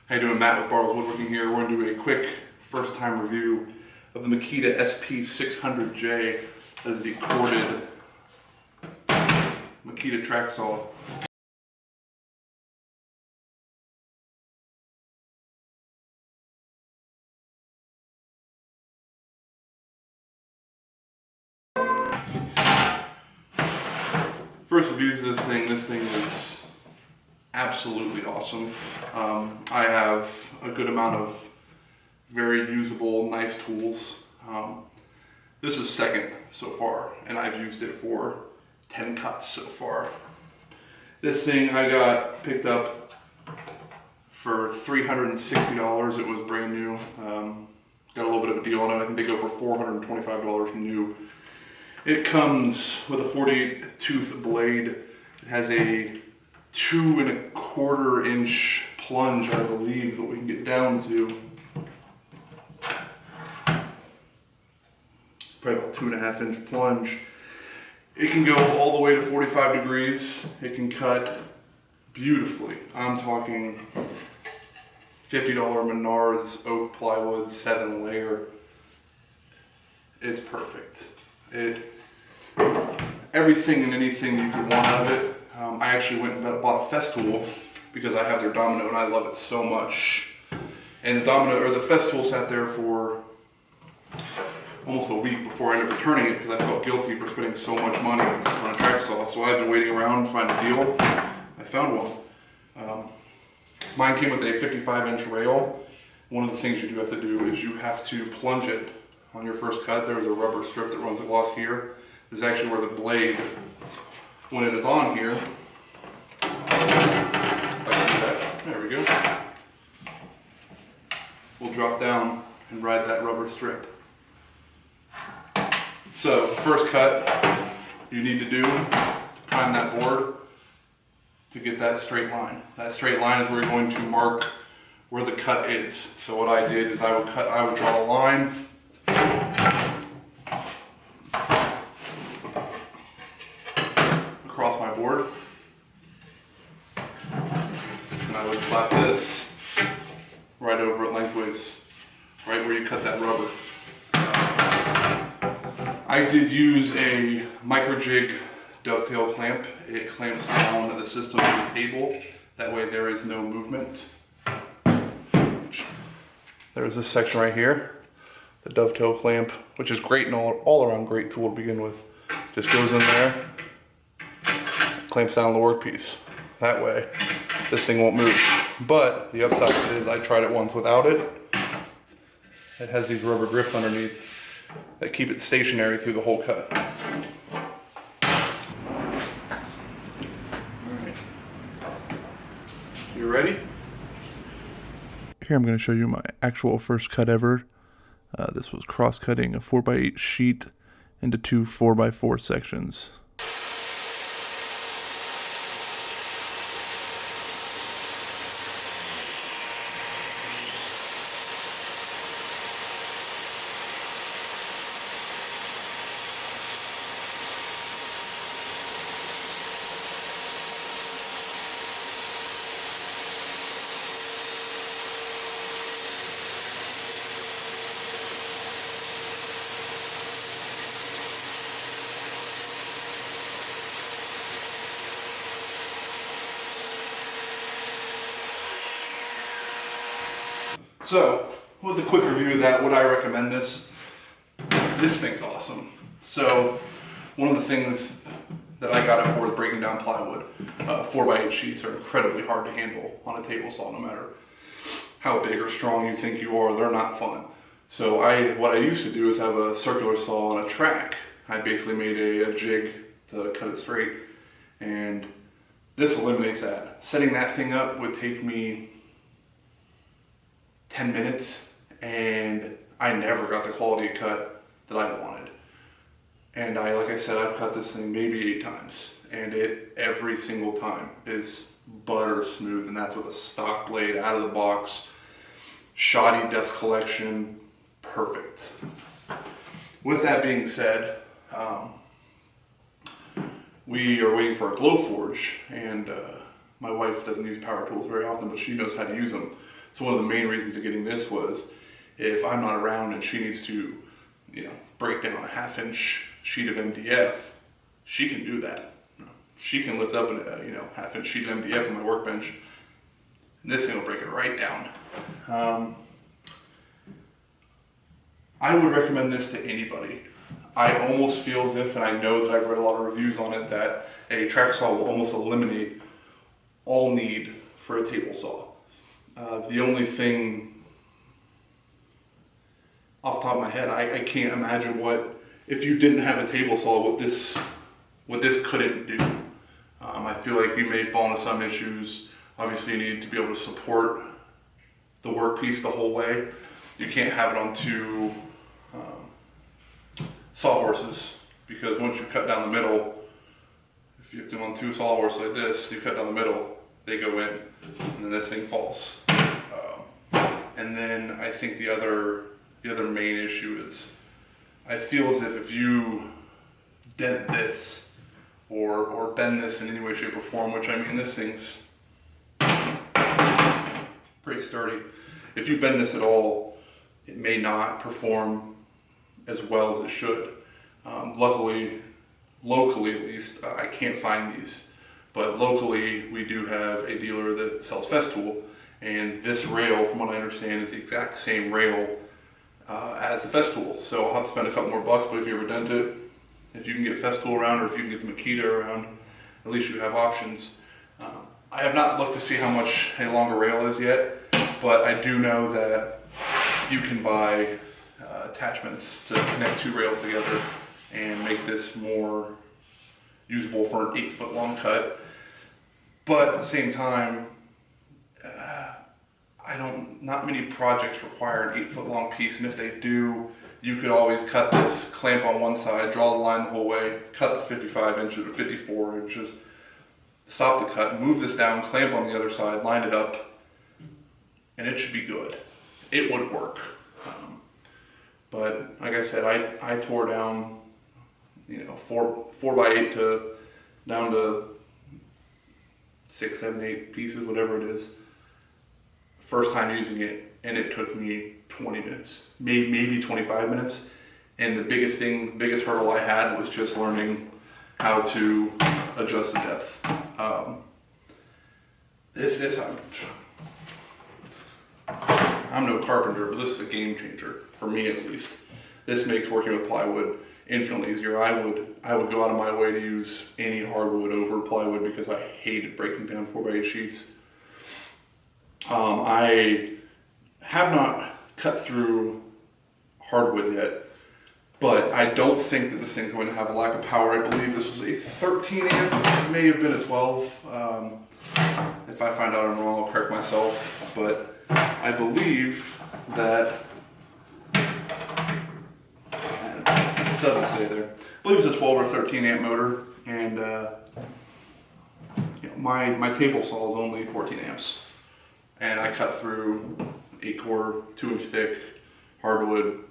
How you doing? Matt with Bartles Woodworking here. We're going to do a quick first time review of the Makita SPJ600. That is the corded Makita track saw. First reviews of this thing is absolutely awesome. I have a good amount of very usable, nice tools. This is second so far, and I've used it for 10 cuts so far. This thing I got picked up for $360. It was brand new. Got a little bit of a deal on it. I think they go for $425 new. It comes with a 48 tooth blade. It has a 2 1/4 inch plunge, I believe, that we can get down to. Probably about 2 1/2 inch plunge. It can go all the way to 45 degrees. It can cut beautifully. I'm talking $50 Menards oak plywood 7 layer. It's perfect. Everything and anything you could want out of it. I actually went and bought a Festool because I have their domino and I love it so much. And the Festool sat there for almost a week before I ended up returning it because I felt guilty for spending so much money on a track saw. So I've been waiting around to find a deal. I found one. Mine came with a 55-inch rail. One of the things you do have to do is you have to plunge it on your first cut. There's a rubber strip that runs across here. This is actually where the blade, when it is on here, there we go, will drop down and ride that rubber strip. So, first cut you need to do to prime that board to get that straight line. That straight line is where you're going to mark where the cut is. So what I did is I would draw a line across my board, and I would slap this right over it lengthways, right where you cut that rubber. I did use a micro jig dovetail clamp. It clamps down the system to the table. That way there is no movement. There's this section right here, the dovetail clamp, which is great and all around great tool to begin with. Just goes in there, clamps down the workpiece. That way this thing won't move. But the upside is I tried it once without it. It has these rubber grips underneath that keep it stationary through the whole cut. Alright. You ready? Here I'm going to show you my actual first cut ever. This was cross-cutting a 4x8 sheet into 2 4x4 sections. So, with a quick review of that, would I recommend this? This thing's awesome. So, one of the things that I got it for is breaking down plywood. 4x8 sheets are incredibly hard to handle on a table saw, no matter how big or strong you think you are, they're not fun. So what I used to do is have a circular saw on a track. I basically made a jig to cut it straight, and this eliminates that. Setting that thing up would take me 10 minutes, and I never got the quality of cut that I wanted. And like I said, I've cut this thing maybe 8 times, and it every single time is butter smooth, and that's with a stock blade out of the box, shoddy dust collection, perfect. With that being said, we are waiting for a Glowforge, and my wife doesn't use power tools very often, but she knows how to use them. So one of the main reasons of getting this was if I'm not around and she needs to, break down a 1/2-inch sheet of MDF, she can do that. She can lift up a 1/2-inch sheet of MDF on my workbench, and this thing will break it right down. I would recommend this to anybody. I almost feel as if, and I know that I've read a lot of reviews on it, that a track saw will almost eliminate all need for a table saw. The only thing off the top of my head, I can't imagine if you didn't have a table saw, what this couldn't do. I feel like you may fall into some issues. Obviously you need to be able to support the workpiece the whole way. You can't have it on two sawhorses, because once you cut down the middle, if you have them on two sawhorses like this, you cut down the middle, they go in, and then this thing falls. And then I think the other main issue is, I feel as if you dent this or bend this in any way, shape, or form, which, I mean, this thing's pretty sturdy. If you bend this at all, it may not perform as well as it should. Luckily, locally at least, I can't find these, but locally we do have a dealer that sells Festool, and this rail, from what I understand, is the exact same rail as the Festool. So I'll have to spend a couple more bucks, but if you ever dent it, if you can get Festool around, or if you can get the Makita around, at least you have options. I have not looked to see how much a longer rail is yet, but I do know that you can buy attachments to connect two rails together and make this more usable for an 8-foot long cut. But at the same time, not many projects require an 8-foot long piece, and if they do, you could always cut this, clamp on one side, draw the line the whole way, cut the 55 inches or 54 inches, stop the cut, move this down, clamp on the other side, line it up, and it should be good. It would work. But like I said, I tore down, 4x8 down to 6, 7, 8 pieces, whatever it is. First time using it, and it took me 20 minutes, maybe 25 minutes. And the biggest hurdle I had was just learning how to adjust the depth. I'm no carpenter, but this is a game changer, for me at least. This makes working with plywood infinitely easier. I would go out of my way to use any hardwood over plywood because I hated breaking down 4x8 sheets. I have not cut through hardwood yet, but I don't think that this thing's going to have a lack of power. I believe this was a 13 amp, it may have been a 12. If I find out I'm wrong, I'll correct myself, but I believe that, it doesn't say there, I believe it's a 12 or 13 amp motor, and my table saw is only 14 amps. And I cut through 8-core, 2-inch thick hardwood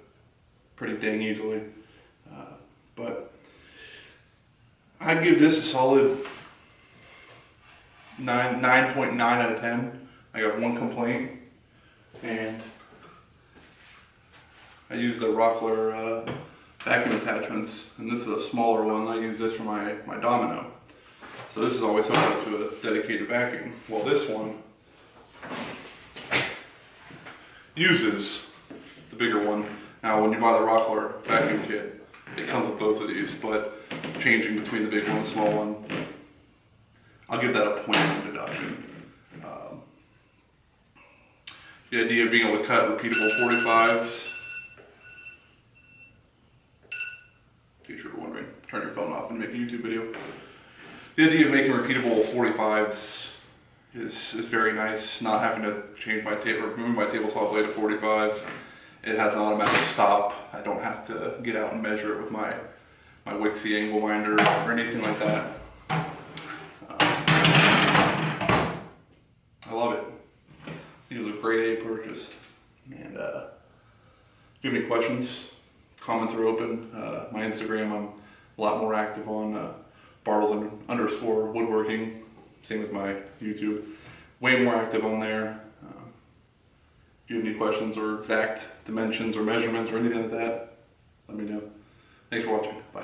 pretty dang easily. But I'd give this a solid 9.9 out of 10. I got one complaint, and I use the Rockler vacuum attachments, and this is a smaller one. I use this for my domino. So this is always hooked up to a dedicated vacuum. Well, this one uses the bigger one. Now when you buy the Rockler vacuum kit, it comes with both of these, but changing between the big one and the small one, I'll give that a point of deduction. The idea of being able to cut repeatable 45s, in case you're wondering, turn your phone off and make a YouTube video. The idea of making repeatable 45s is very nice, not having to change my remove my table saw blade to 45. It has an automatic stop. I don't have to get out and measure it with my Wixie angle winder or anything like that. I love it. It was a great A purchase. And if you have any questions, comments are open. My Instagram, I'm a lot more active on Bartles_woodworking. Same with my YouTube. Way more active on there. If you have any questions or exact dimensions or measurements or anything like that, let me know. Thanks for watching. Bye.